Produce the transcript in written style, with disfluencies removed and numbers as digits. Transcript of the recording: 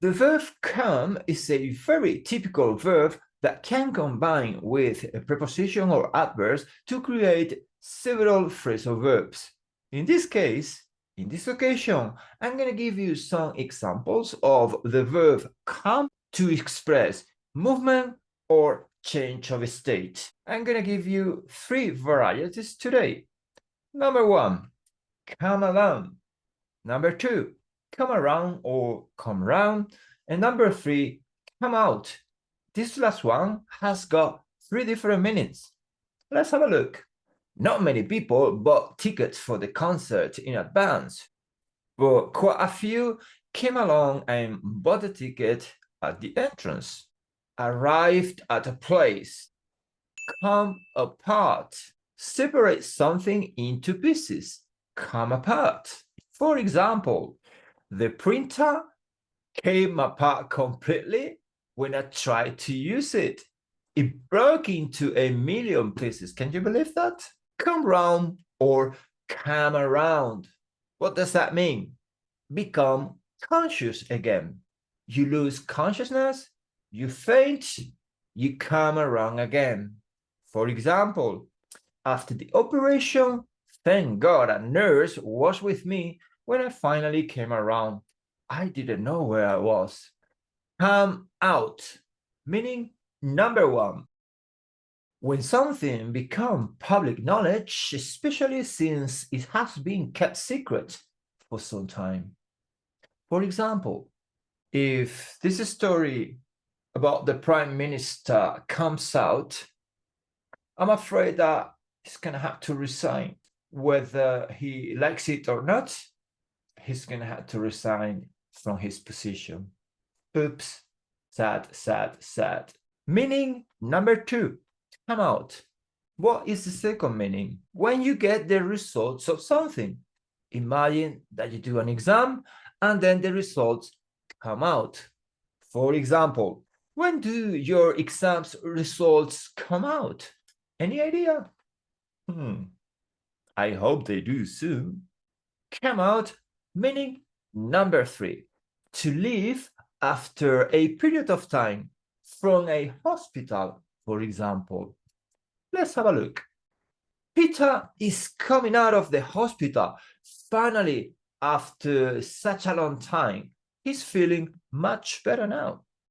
The verb come is a very typical verb that can combine with a preposition or adverbs to create several phrasal verbs. In this case, in this occasion, I'm going to give you some examples of the verb come to express movement or change of state. I'm going to give you 3 varieties today. Number 1, come along. Number 2, come around or come round. And number 3, come out. This last one has got 3 different meanings. Let's have a look. Not many people bought tickets for the concert in advance, but quite a few came along and bought the ticket at the entrance. Arrived at a place. Come apart. Separate something into pieces. Come apart. For example, the printer came apart completely when I tried to use it. It broke into a million pieces. Can you believe that? Come round or come around. What does that mean? Become conscious again. You lose consciousness, you faint, you come around again. For example, after the operation, thank God a nurse was with me when I finally came around. I didn't know where I was. Come out, meaning number 1. When something becomes public knowledge, especially since it has been kept secret for some time. For example, if this story about the Prime Minister comes out, I'm afraid that he's going to have to resign. Whether he likes it or not, he's going to have to resign from his position. Oops, sad, sad, sad. Meaning number 2, come out. What is the second meaning? When you get the results of something. Imagine that you do an exam and then the results come out. For example, when do your exams results come out? Any idea? I hope they do soon. Come out, meaning number 3, to leave after a period of time from a hospital, for example. Let's have a look. Peter is coming out of the hospital. Finally, after such a long time, he's feeling much better now.